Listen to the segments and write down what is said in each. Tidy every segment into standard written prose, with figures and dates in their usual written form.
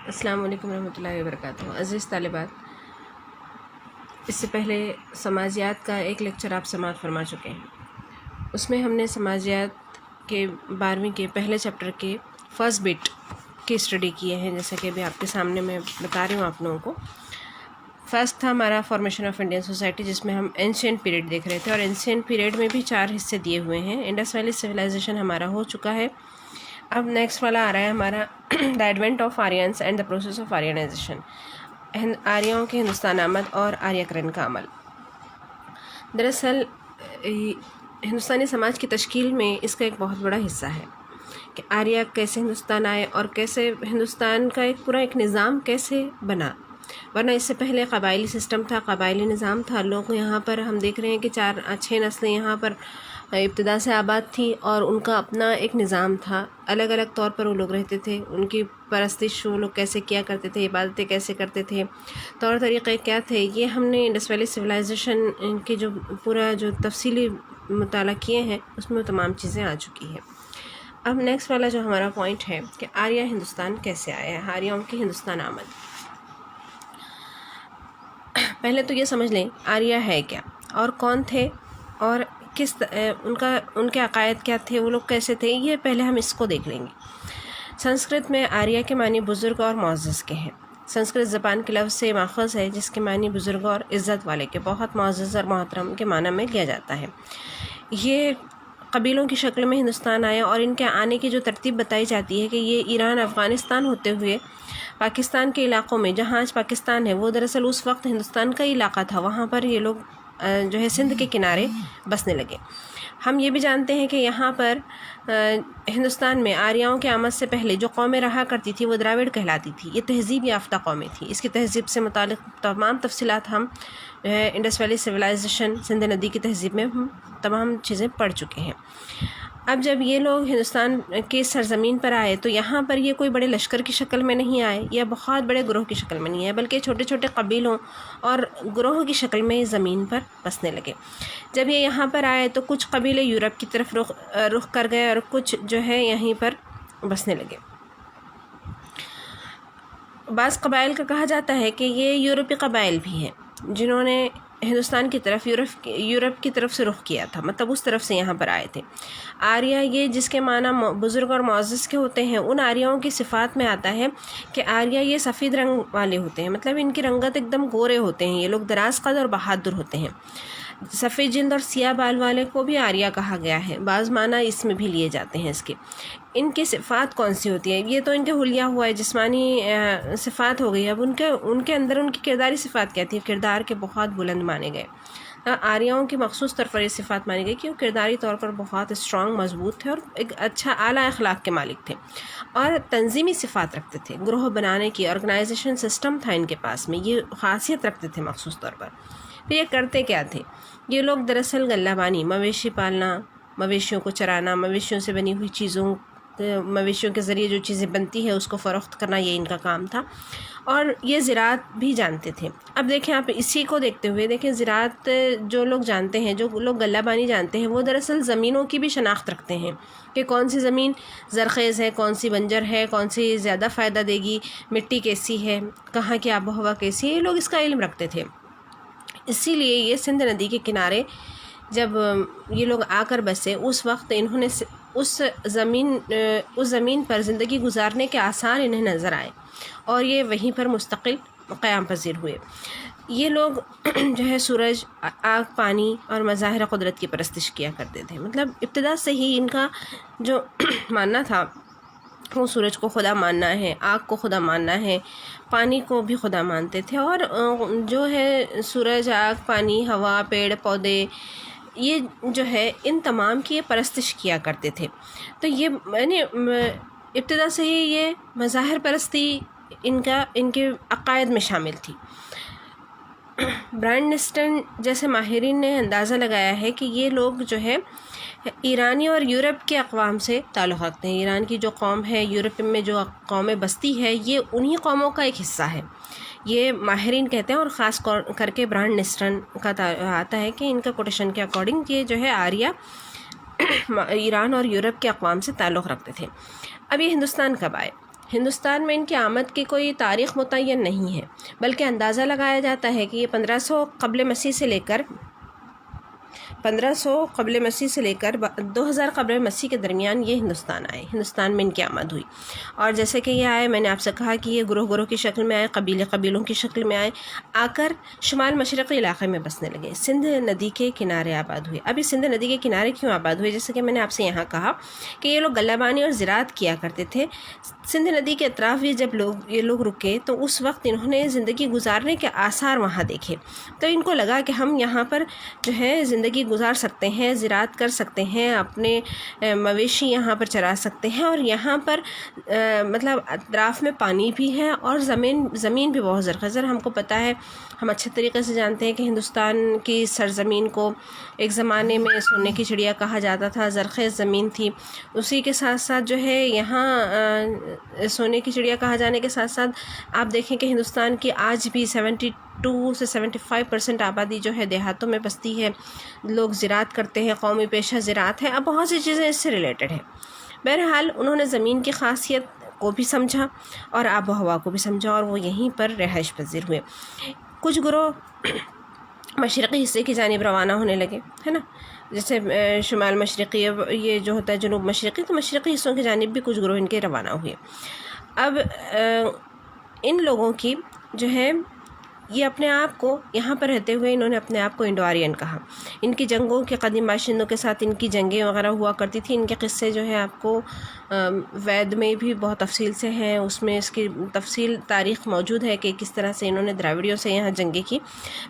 السلام علیکم ورحمۃ اللہ وبرکاتہ۔ عزیز طالبات، اس سے پہلے سماجیات کا ایک لیکچر آپ سماعت فرما چکے ہیں۔ اس میں ہم نے سماجیات کے 12ویں کے پہلے چیپٹر کے فرسٹ بٹ کی اسٹڈی کیے ہیں، جیسا کہ ابھی آپ کے سامنے میں بتا رہی ہوں آپ لوگوں کو۔ فرسٹ تھا ہمارا فارمیشن آف انڈین سوسائٹی، جس میں ہم اینشینٹ پیریڈ دیکھ رہے تھے، اور اینشینٹ پیریڈ میں بھی 4 حصے دیے ہوئے ہیں۔ انڈس ویلی سویلائزیشن ہمارا ہو چکا ہے۔ اب نیکسٹ والا آ رہا ہے ہمارا the advent of Aryans and the process of Aryanisation, آریاؤں کے ہندوستان آمد اور آریاکرن کا عمل۔ دراصل ہندوستانی سماج کی تشکیل میں اس کا ایک بہت بڑا حصہ ہے کہ آریہ کیسے ہندوستان آئے اور کیسے ہندوستان کا ایک پورا نظام کیسے بنا، ورنہ اس سے پہلے قبائلی سسٹم تھا، قبائلی نظام تھا۔ لوگ یہاں پر ہم دیکھ رہے ہیں کہ 4-6 نسلیں یہاں پر ابتدا سے آباد تھیں، اور ان کا اپنا ایک نظام تھا، الگ الگ طور پر وہ لوگ رہتے تھے۔ ان کی پرستش وہ لوگ کیسے کیا کرتے تھے، عبادتیں کیسے کرتے تھے، طور طریقے کیا تھے، یہ ہم نے انڈس ویلی سویلائزیشن کے جو پورا جو تفصیلی مطالعہ کیے ہیں اس میں تمام چیزیں آ چکی ہیں۔ اب نیکسٹ والا جو ہمارا پوائنٹ ہے کہ آریہ ہندوستان کیسے آیا ہے، آریاؤں کی ہندوستان آمد۔ پہلے تو یہ سمجھ لیں آریہ ہے کیا اور کون تھے اور ان کے عقائد کیا تھے، وہ لوگ کیسے تھے، یہ پہلے ہم اس کو دیکھ لیں گے۔ سنسکرت میں آریہ کے معنی بزرگ اور معزز کے ہیں۔ سنسکرت زبان کے لفظ سے ماخوذ ہے، جس کے معنی بزرگ اور عزت والے کے، بہت معزز اور محترم کے معنی میں لیا جاتا ہے۔ یہ قبیلوں کی شکل میں ہندوستان آیا، اور ان کے آنے کی جو ترتیب بتائی جاتی ہے کہ یہ ایران، افغانستان ہوتے ہوئے پاکستان کے علاقوں میں، جہاں آج پاکستان ہے وہ دراصل اس وقت ہندوستان کا علاقہ تھا، وہاں پر یہ لوگ جو ہے سندھ کے کنارے بسنے لگے۔ ہم یہ بھی جانتے ہیں کہ یہاں پر ہندوستان میں آریاؤں کے آمد سے پہلے جو قومیں رہا کرتی تھی وہ دراوڑ کہلاتی تھی۔ یہ تہذیب یافتہ قومیں تھیں۔ اس کی تہذیب سے متعلق تمام تفصیلات ہم انڈس ویلی سویلائزیشن، سندھ ندی کی تہذیب میں ہم تمام چیزیں پڑھ چکے ہیں۔ اب جب یہ لوگ ہندوستان کے سرزمین پر آئے تو یہاں پر یہ کوئی بڑے لشکر کی شکل میں نہیں آئے یا بہت بڑے گروہ کی شکل میں نہیں آئے، بلکہ چھوٹے چھوٹے قبیلوں اور گروہ کی شکل میں زمین پر بسنے لگے۔ جب یہ یہاں پر آئے تو کچھ قبیلے یورپ کی طرف رخ کر گئے، اور کچھ جو ہے یہیں پر بسنے لگے۔ بعض قبائل کا کہا جاتا ہے کہ یہ یورپی قبائل بھی ہیں، جنہوں نے ہندوستان کی طرف یورپ کی طرف سے رخ کیا تھا، مطلب اس طرف سے یہاں پر آئے تھے۔ آریہ یہ جس کے معنی بزرگ اور معزز کے ہوتے ہیں، ان آریاؤں کی صفات میں آتا ہے کہ آریہ یہ سفید رنگ والے ہوتے ہیں، مطلب ان کی رنگت ایک دم گورے ہوتے ہیں، یہ لوگ دراز قد اور بہادر ہوتے ہیں۔ سفید جلد اور سیاہ بال والے کو بھی آریہ کہا گیا ہے، بعض معنی اس میں بھی لیے جاتے ہیں اس کے۔ ان کی صفات کون سی ہوتی ہے؟ یہ تو ان کے حلیہ ہوا ہے، جسمانی صفات ہو گئی۔ اب ان کے اندر ان کی کرداری صفات کیا تھی؟ کردار کے بہت بلند مانے گئے۔ آریاؤں کی مخصوص طور پر یہ صفات مانی گئی کہ وہ کرداری طور پر بہت اسٹرانگ، مضبوط تھے، اور ایک اچھا اعلیٰ اخلاق کے مالک تھے، اور تنظیمی صفات رکھتے تھے۔ گروہ بنانے کی آرگنائزیشن سسٹم تھا ان کے پاس میں، یہ خاصیت رکھتے تھے مخصوص طور پر۔ پھر یہ کرتے کیا تھے؟ یہ لوگ دراصل غلہ بانی، مویشی پالنا، مویشیوں کو چرانا، مویشیوں سے بنی ہوئی چیزوں، مویشیوں کے ذریعے جو چیزیں بنتی ہے اس کو فروخت کرنا، یہ ان کا کام تھا، اور یہ زراعت بھی جانتے تھے۔ اب دیکھیں آپ اسی کو دیکھتے ہوئے دیکھیں، زراعت جو لوگ جانتے ہیں، جو لوگ غلہ بانی جانتے ہیں، وہ دراصل زمینوں کی بھی شناخت رکھتے ہیں کہ کون سی زمین زرخیز ہے، کون سی بنجر ہے، کون سی زیادہ فائدہ دے گی، مٹی کیسی ہے، کہاں کی آب و ہوا کیسی ہے، یہ لوگ اس کا علم رکھتے تھے۔ اسی لیے یہ سندھ ندی کے کنارے جب یہ لوگ آ کر بسے، اس وقت انہوں نے اس زمین پر زندگی گزارنے کے آثار انہیں نظر آئے، اور یہ وہیں پر مستقل قیام پذیر ہوئے۔ یہ لوگ جو ہے سورج، آگ، پانی اور مظاہر قدرت کی پرستش کیا کرتے تھے۔ مطلب ابتدا سے ہی ان کا جو ماننا تھا وہ سورج کو خدا ماننا ہے، آگ کو خدا ماننا ہے، پانی کو بھی خدا مانتے تھے، اور جو ہے سورج، آگ، پانی، ہوا، پیڑ پودے، یہ جو ہے ان تمام کی پرستش کیا کرتے تھے۔ تو یہ یعنی ابتدا سے ہی یہ مظاہر پرستی ان کے عقائد میں شامل تھی۔ برائن نسٹن جیسے ماہرین نے اندازہ لگایا ہے کہ یہ لوگ جو ہے ایرانی اور یورپ کے اقوام سے تعلق رکھتے ہیں۔ ایران کی جو قوم ہے، یورپ میں جو قومیں بستی ہے، یہ انہی قوموں کا ایک حصہ ہے، یہ ماہرین کہتے ہیں، اور خاص کر کے برائن نسٹن کا آتا ہے کہ ان کا کوٹیشن کے اکارڈنگ یہ جو ہے آریہ ایران اور یورپ کے اقوام سے تعلق رکھتے تھے۔ اب یہ ہندوستان کب آئے؟ ہندوستان میں ان کی آمد کی کوئی تاریخ متعین نہیں ہے، بلکہ اندازہ لگایا جاتا ہے کہ یہ 1500 قبل مسیح سے لے کر 2000 قبل مسیح کے درمیان یہ ہندوستان میں ان کی آمد ہوئی۔ اور جیسے کہ یہ آئے، میں نے آپ سے کہا کہ یہ گروہ کی شکل میں آئے، قبیلوں کی شکل میں آئے، آ کر شمال مشرقی علاقے میں بسنے لگے، سندھ ندی کے کنارے آباد ہوئے۔ اب یہ سندھ ندی کے کنارے کیوں آباد ہوئے؟ جیسے کہ میں نے آپ سے یہاں کہا کہ یہ لوگ غلہ بانی اور زراعت کیا کرتے تھے۔ سندھ ندی کے اطراف یہ لوگ رکے تو اس وقت انہوں نے زندگی گزارنے کے آثار وہاں دیکھے، تو ان کو لگا کہ ہم یہاں پر جو ہے زندگی گزار سکتے ہیں، زراعت کر سکتے ہیں، اپنے مویشی یہاں پر چرا سکتے ہیں، اور یہاں پر مطلب اطراف میں پانی بھی ہے اور زمین بھی بہت زرخیز ہے۔ ہم کو پتہ ہے، ہم اچھے طریقے سے جانتے ہیں کہ ہندوستان کی سرزمین کو ایک زمانے میں سونے کی چڑیا کہا جاتا تھا، زرخیز زمین تھی۔ اسی کے ساتھ ساتھ جو ہے یہاں سونے کی چڑیا کہا جانے کے ساتھ ساتھ آپ دیکھیں کہ ہندوستان کی آج بھی 72 سے 75% آبادی جو ہے دیہاتوں میں بستی ہے، لوگ زراعت کرتے ہیں، قومی پیشہ زراعت ہے۔ اب بہت سی چیزیں اس سے ریلیٹڈ ہیں۔ بہرحال انہوں نے زمین کی خاصیت کو بھی سمجھا اور آب و ہوا کو بھی سمجھا، اور وہ یہیں پر رہائش پذیر ہوئے۔ کچھ گروہ مشرقی حصے کی جانب روانہ ہونے لگے، ہے نا، جیسے شمال مشرقی، یہ جو ہوتا ہے جنوب مشرقی، تو مشرقی حصوں کی جانب بھی کچھ گروہ ان کے روانہ ہوئے۔ اب ان لوگوں کی جو ہے یہ اپنے آپ کو یہاں پر رہتے ہوئے انہوں نے اپنے آپ کو انڈو آرین کہا۔ ان کی جنگوں کے قدیم باشندوں کے ساتھ ان کی جنگیں وغیرہ ہوا کرتی تھی۔ ان کے قصے جو ہے آپ کو وید میں بھی بہت تفصیل سے ہیں، اس میں اس کی تفصیل تاریخ موجود ہے کہ کس طرح سے انہوں نے دراوڑیوں سے یہاں جنگیں کی۔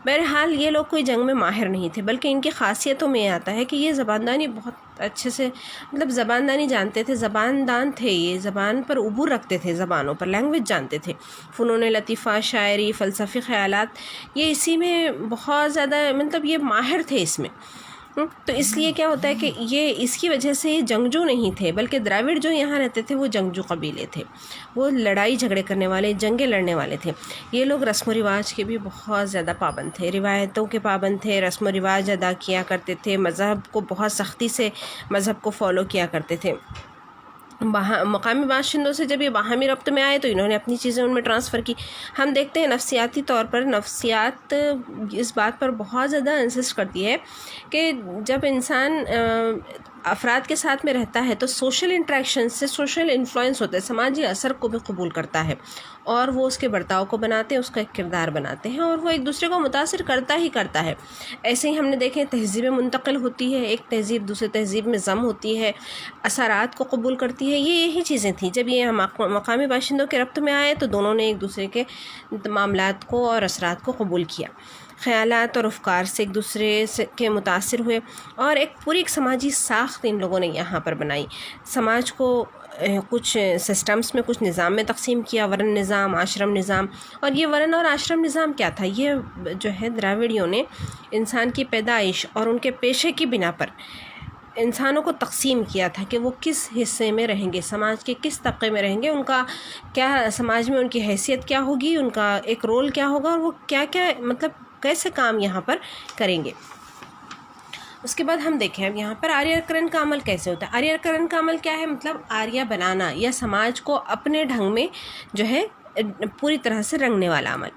بہرحال یہ لوگ کوئی جنگ میں ماہر نہیں تھے، بلکہ ان کی خاصیتوں میں یہ آتا ہے کہ یہ زباندانی بہت اچھے سے، مطلب زباندانی جانتے تھے، زباندان تھے، یہ زبان پر عبور رکھتے تھے، زبانوں پر لینگویج جانتے تھے، فنون لطیفہ، شاعری، فلسفی خیالات، یہ اسی میں بہت زیادہ، مطلب یہ ماہر تھے اس میں۔ تو اس لیے کیا ہوتا ہے کہ یہ اس کی وجہ سے یہ جنگجو نہیں تھے، بلکہ دراوڑ جو یہاں رہتے تھے وہ جنگجو قبیلے تھے، وہ لڑائی جھگڑے کرنے والے، جنگیں لڑنے والے تھے۔ یہ لوگ رسم و رواج کے بھی بہت زیادہ پابند تھے، روایتوں کے پابند تھے، رسم و رواج ادا کیا کرتے تھے، مذہب کو بہت سختی سے مذہب کو فالو کیا کرتے تھے۔ مقامی باشندوں سے جب یہ باہمی ربط میں آئے تو انہوں نے اپنی چیزیں ان میں ٹرانسفر کی۔ ہم دیکھتے ہیں نفسیاتی طور پر، نفسیات اس بات پر بہت زیادہ انسسٹ کرتی ہے کہ جب انسان افراد کے ساتھ میں رہتا ہے تو سوشل انٹریکشن سے سوشل انفلوئنس ہوتا ہے، سماجی اثر کو بھی قبول کرتا ہے، اور وہ اس کے برتاؤ کو بناتے ہیں، اس کا ایک کردار بناتے ہیں، اور وہ ایک دوسرے کو متاثر کرتا ہے۔ ایسے ہی ہم نے دیکھیں تہذیبیں منتقل ہوتی ہے، ایک تہذیب دوسرے تہذیب میں ضم ہوتی ہے، اثرات کو قبول کرتی ہے، یہی چیزیں تھیں۔ جب یہ مقامی باشندوں کے ربط میں آئے تو دونوں نے ایک دوسرے کے معاملات کو اور اثرات کو قبول کیا، خیالات اور افکار سے ایک دوسرے کے متاثر ہوئے، اور ایک پوری سماجی ساخت ان لوگوں نے یہاں پر بنائی۔ سماج کو کچھ سسٹمز میں، کچھ نظام میں تقسیم کیا، ورن نظام، آشرم نظام۔ اور یہ ورن اور آشرم نظام کیا تھا؟ یہ جو ہے دراوڑیوں نے انسان کی پیدائش اور ان کے پیشے کی بنا پر انسانوں کو تقسیم کیا تھا کہ وہ کس حصے میں رہیں گے، سماج کے کس طبقے میں رہیں گے، ان کا کیا سماج میں ان کی حیثیت کیا ہوگی، ان کا ایک رول کیا ہوگا، اور وہ کیا مطلب کیسے کام یہاں پر کریں گے۔ اس کے بعد ہم دیکھیں اب یہاں پر آریہ کرن کا عمل کیسے ہوتا ہے۔ آریہ کرن کا عمل کیا ہے؟ مطلب آریہ بنانا یا سماج کو اپنے ڈھنگ میں جو ہے پوری طرح سے رنگنے والا عمل۔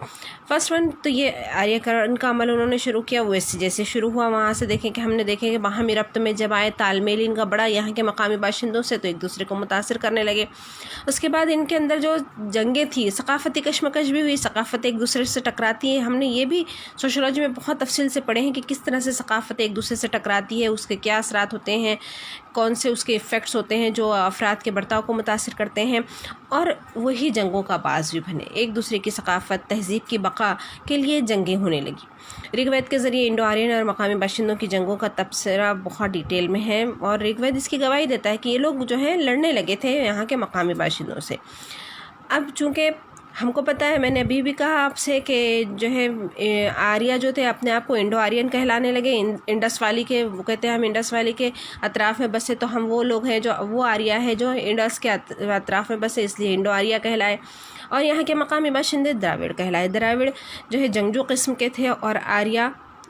فرسٹ ون تو یہ آریہ کرن کا عمل انہوں نے شروع کیا، وہ جیسے شروع ہوا وہاں سے دیکھیں کہ ہم نے دیکھیں کہ باہمی ربط میں جب آئے، تال میل ان کا بڑا یہاں کے مقامی باشندوں سے، تو ایک دوسرے کو متاثر کرنے لگے۔ اس کے بعد ان کے اندر جو جنگیں تھیں، ثقافتی کشمکش بھی ہوئی، ثقافت ایک دوسرے سے ٹکراتی ہے۔ ہم نے یہ بھی سوشولوجی میں بہت تفصیل سے پڑھے ہیں کہ کس طرح سے ثقافت ایک دوسرے سے ٹکراتی ہے، اس کے کیا اثرات ہوتے ہیں، کون سے اس کے ایفیکٹس ہوتے ہیں جو افراد کے برتاؤ کو متاثر کرتے ہیں، اور وہی جنگوں کا باعث بھی بنے۔ ایک دوسرے کی ثقافت، تہذیب کی بقا کے لیے جنگیں ہونے لگی۔ رگ وید کے ذریعے انڈو آرین اور مقامی باشندوں کی جنگوں کا تبصرہ بہت ڈیٹیل میں ہے، اور رگ وید اس کی گواہی دیتا ہے کہ یہ لوگ جو ہے لڑنے لگے تھے یہاں کے مقامی باشندوں سے۔ اب چونکہ ہم کو پتہ ہے، میں نے ابھی بھی کہا آپ سے کہ جو ہے آریہ جو تھے اپنے آپ کو انڈو آرین کہلانے لگے، انڈس والی کے، وہ کہتے ہیں ہم انڈس والی کے اطراف میں بسے تو ہم وہ لوگ ہیں جو وہ آریہ ہے جو انڈس کے اطراف میں بسے، اس لیے انڈو آریہ کہلائے، اور یہاں کے مقامی باشندے دراوڑ کہلائے۔ دراوڑ جو ہے جنگجو قسم کے تھے، اور آریہ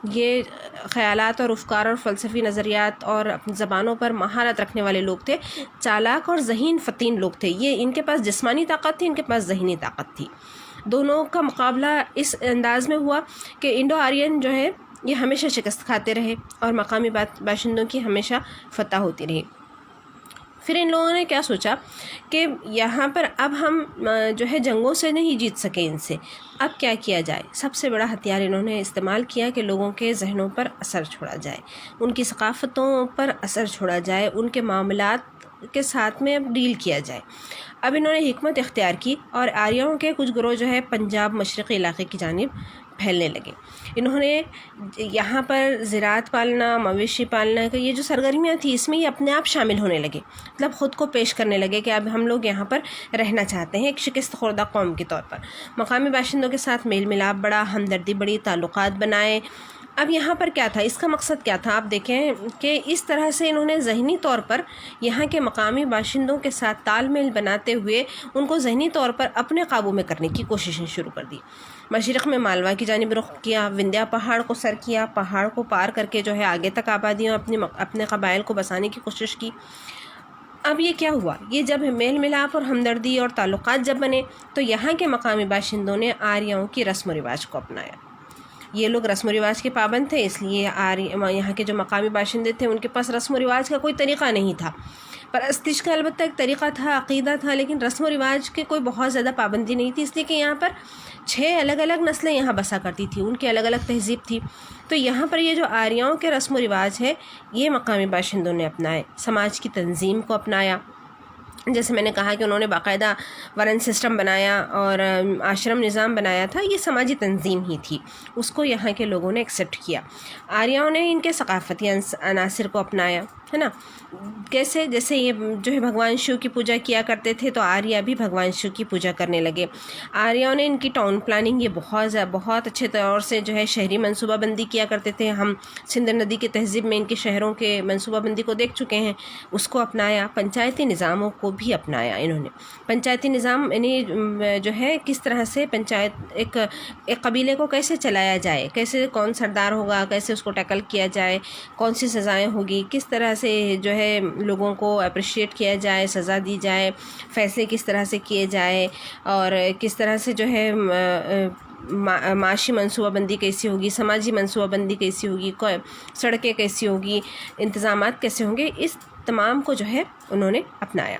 یہ خیالات اور افکار اور فلسفی نظریات اور اپنی زبانوں پر مہارت رکھنے والے لوگ تھے، چالاک اور ذہین فتین لوگ تھے. یہ ان کے پاس جسمانی طاقت تھی، ان کے پاس ذہنی طاقت تھی. دونوں کا مقابلہ اس انداز میں ہوا کہ انڈو آرین جو ہے یہ ہمیشہ شکست کھاتے رہے اور مقامی باشندوں کی ہمیشہ فتح ہوتی رہی. پھر ان لوگوں نے کیا سوچا کہ یہاں پر اب ہم جو ہے جنگوں سے نہیں جیت سکے ان سے، اب کیا کیا جائے. سب سے بڑا ہتھیار انہوں نے استعمال کیا کہ لوگوں کے ذہنوں پر اثر چھوڑا جائے، ان کی ثقافتوں پر اثر چھوڑا جائے، ان کے معاملات کے ساتھ میں اب ڈیل کیا جائے. اب انہوں نے حکمت اختیار کی اور آریاؤں کے کچھ گروہ جو ہے پنجاب مشرقی علاقے کی جانب پھیلنے لگے. انہوں نے یہاں پر زراعت پالنا، مویشی پالنا کا یہ جو سرگرمیاں تھیں اس میں یہ اپنے آپ شامل ہونے لگے، مطلب خود کو پیش کرنے لگے کہ اب ہم لوگ یہاں پر رہنا چاہتے ہیں ایک شکست خوردہ قوم کے طور پر. مقامی باشندوں کے ساتھ میل ملاپ بڑھا، ہمدردی بڑھی، تعلقات بنائے. اب یہاں پر کیا تھا، اس کا مقصد کیا تھا؟ آپ دیکھیں کہ اس طرح سے انہوں نے ذہنی طور پر یہاں کے مقامی باشندوں کے ساتھ تال میل بناتے ہوئے ان کو ذہنی طور پر اپنے قابو میں کرنے کی کوششیں شروع کر دی. مشرق میں مالوا کی جانب رخ کیا، وندھیا پہاڑ کو سر کیا، پہاڑ کو پار کر کے جو ہے آگے تک آبادیوں اپنے قبائل کو بسانے کی کوشش کی. اب یہ کیا ہوا، یہ جب میل ملاپ اور ہمدردی اور تعلقات جب بنے تو یہاں کے مقامی باشندوں نے آریاؤں کی رسم و رواج کو اپنایا. یہ لوگ رسم و رواج کے پابند تھے، اس لیے یہاں کے جو مقامی باشندے تھے ان کے پاس رسم و رواج کا کوئی طریقہ نہیں تھا. پرستش کا البتہ ایک طریقہ تھا، عقیدہ تھا، لیکن رسم و رواج کے کوئی بہت زیادہ پابندی نہیں تھی، اس لیے کہ یہاں پر 6 الگ الگ نسلیں یہاں بسا کرتی تھیں، ان کی الگ الگ تہذیب تھی. تو یہاں پر یہ جو آریاؤں کے رسم و رواج ہے یہ مقامی باشندوں نے اپنائے. سماج کی تنظیم کو اپنایا، جیسے میں نے کہا کہ انہوں نے باقاعدہ ورن سسٹم بنایا اور آشرم نظام بنایا تھا، یہ سماجی تنظیم ہی تھی، اس کو یہاں کے لوگوں نے ایکسیپٹ کیا. آریاؤں نے ان کے ثقافتی عناصر کو اپنایا، ہے نا. کیسے؟ جیسے یہ جو ہے بھگوان شیو کی پوجا کیا کرتے تھے تو آریہ بھی بھگوان شیو کی پوجا کرنے لگے. آریاؤں نے ان کی ٹاؤن پلاننگ یہ بہت اچھے طور سے جو ہے شہری منصوبہ بندی کیا کرتے تھے. ہم سندھ ندی کی تہذیب میں ان کے شہروں کے منصوبہ بندی کو دیکھ چکے ہیں، اس کو اپنایا. پنچایتی نظاموں کو بھی اپنایا انہوں نے. پنچایتی نظام یعنی جو ہے کس طرح سے پنچایت ایک قبیلے کو کیسے چلایا جائے، کیسے کون سردار ہوگا، کیسے اس کو ٹیکل کیا جائے، کون سی سزائیں ہوگی، کس طرح سے جو ہے لوگوں کو اپریشیٹ کیا جائے، سزا دی جائے، فیصلے کس طرح سے کیے جائے، اور کس طرح سے جو ہے معاشی منصوبہ بندی کیسی ہوگی، سماجی منصوبہ بندی کیسی ہوگی، سڑکیں کیسی ہوگی، انتظامات کیسے ہوں گے، اس تمام کو جو ہے انہوں نے اپنایا.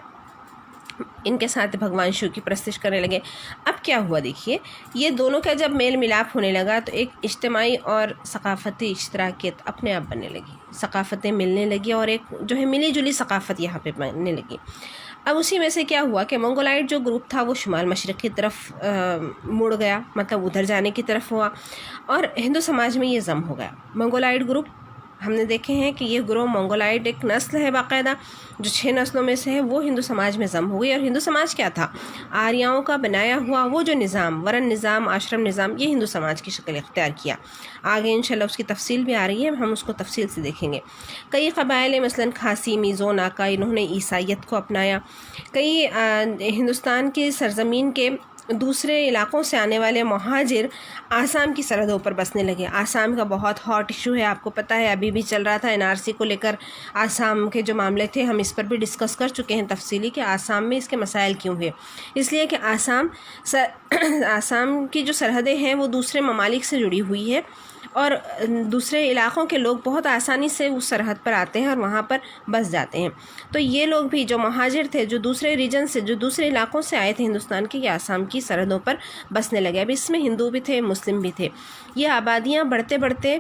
ان کے ساتھ بھگوان شیو کی پرستش کرنے لگے. اب کیا ہوا دیکھیے، یہ دونوں کا جب میل ملاپ ہونے لگا تو ایک اجتماعی اور ثقافتی اشتراکیت اپنے آپ بننے لگی، ثقافتیں ملنے لگی اور ایک جو ہے ملی جلی ثقافت یہاں پہ بننے لگی. اب اسی میں سے کیا ہوا کہ منگولائٹ جو گروپ تھا وہ شمال مشرق کی طرف مڑ گیا، مطلب ادھر جانے کی طرف ہوا، اور ہندو سماج میں یہ ضم ہو گیا. منگولائٹ گروپ ہم نے دیکھے ہیں کہ یہ گروہ منگولائٹ ایک نسل ہے باقاعدہ جو 6 نسلوں میں سے ہے، وہ ہندو سماج میں ضم ہو گئی. اور ہندو سماج کیا تھا؟ آریاؤں کا بنایا ہوا وہ جو نظام، ورن نظام، آشرم نظام، یہ ہندو سماج کی شکل اختیار کیا. آگے انشاءاللہ اس کی تفصیل بھی آ رہی ہے، ہم اس کو تفصیل سے دیکھیں گے. کئی قبائل مثلاً کھاسی، میزو، ناکا، انہوں نے عیسائیت کو اپنایا. کئی ہندوستان کی سرزمین کے دوسرے علاقوں سے آنے والے مہاجر آسام کی سرحدوں پر بسنے لگے. آسام کا بہت ہاٹ ایشو ہے، آپ کو پتہ ہے ابھی بھی چل رہا تھا NRC کو لے کر. آسام کے جو معاملے تھے ہم اس پر بھی ڈسکس کر چکے ہیں تفصیلی کہ آسام میں اس کے مسائل کیوں ہیں. اس لیے کہ آسام کی جو سرحدیں ہیں وہ دوسرے ممالک سے جڑی ہوئی ہے اور دوسرے علاقوں کے لوگ بہت آسانی سے اس سرحد پر آتے ہیں اور وہاں پر بس جاتے ہیں. تو یہ لوگ بھی جو مہاجر تھے، جو دوسرے ریجن سے، جو دوسرے علاقوں سے آئے تھے ہندوستان کے، یہ آسام کی سرحدوں پر بسنے لگے. اب اس میں ہندو بھی تھے، مسلم بھی تھے. یہ آبادیاں بڑھتے بڑھتے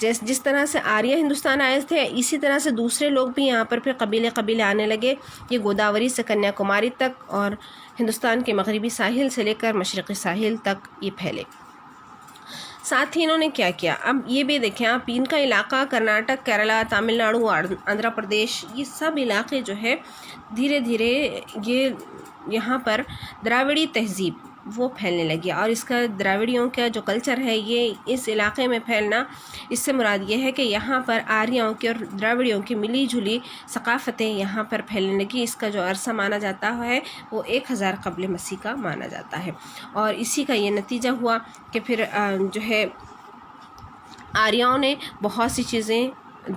جس طرح سے آریہ ہندوستان آئے تھے اسی طرح سے دوسرے لوگ بھی یہاں پر پھر قبیلے آنے لگے. یہ گوداوری سے کنیا کماری تک اور ہندوستان کے مغربی ساحل سے لے کر مشرقی ساحل تک یہ پھیلے. ساتھ ہی انہوں نے کیا کیا، اب یہ بھی دیکھیں آپ، ان کا علاقہ کرناٹک، کیرلا، تامل ناڈو، آندھرا پردیش، یہ سب علاقے جو ہے دھیرے دھیرے یہ یہاں پر دراوڑی تہذیب وہ پھیلنے لگی. اور اس کا دراوڑیوں کا جو کلچر ہے یہ اس علاقے میں پھیلنا، اس سے مراد یہ ہے کہ یہاں پر آریاؤں کی اور دراوڑیوں کی ملی جلی ثقافتیں یہاں پر پھیلنے لگی. اس کا جو عرصہ مانا جاتا ہے وہ 1000 قبل مسیح کا مانا جاتا ہے. اور اسی کا یہ نتیجہ ہوا کہ پھر جو ہے آریاؤں نے بہت سی چیزیں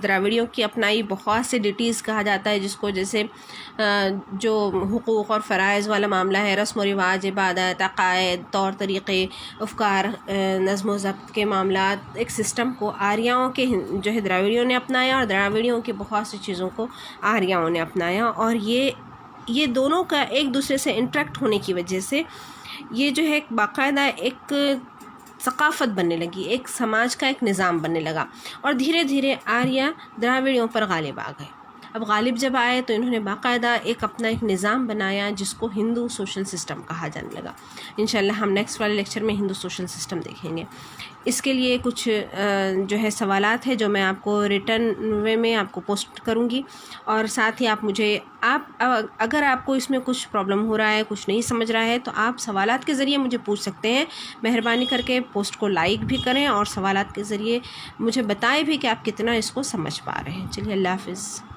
دراوڑیوں کی اپنائی، بہت سے ڈیٹیز کہا جاتا ہے جس کو، جیسے جو حقوق اور فرائض والا معاملہ ہے، رسم و رواج، عبادت، عقائد، طور طریقے، افکار، نظم و ضبط کے معاملات، ایک سسٹم کو آریاؤں کے جو ہے دراوڑیوں نے اپنایا، اور دراوڑیوں کی بہت سی چیزوں کو آریاؤں نے اپنایا، اور یہ دونوں کا ایک دوسرے سے انٹریکٹ ہونے کی وجہ سے یہ جو ہے ایک باقاعدہ ایک ثقافت بننے لگی، ایک سماج کا ایک نظام بننے لگا، اور دھیرے دھیرے آریہ دراوڑیوں پر غالب آ گئے۔ اب غالب جب آئے تو انہوں نے باقاعدہ اپنا ایک نظام بنایا جس کو ہندو سوشل سسٹم کہا جانے لگا۔ انشاءاللہ ہم نیکسٹ والے لیکچر میں ہندو سوشل سسٹم دیکھیں گے۔ اس کے لیے کچھ جو ہے سوالات ہیں جو میں آپ کو ریٹن وے میں آپ کو پوسٹ کروں گی، اور ساتھ ہی آپ مجھے اگر آپ کو اس میں کچھ پرابلم ہو رہا ہے، کچھ نہیں سمجھ رہا ہے، تو آپ سوالات کے ذریعے مجھے پوچھ سکتے ہیں۔ مہربانی کر کے پوسٹ کو لائک بھی کریں اور سوالات کے ذریعے مجھے بتائیں بھی کہ آپ کتنا اس کو سمجھ پا رہے ہیں۔ چلیے، اللہ حافظ۔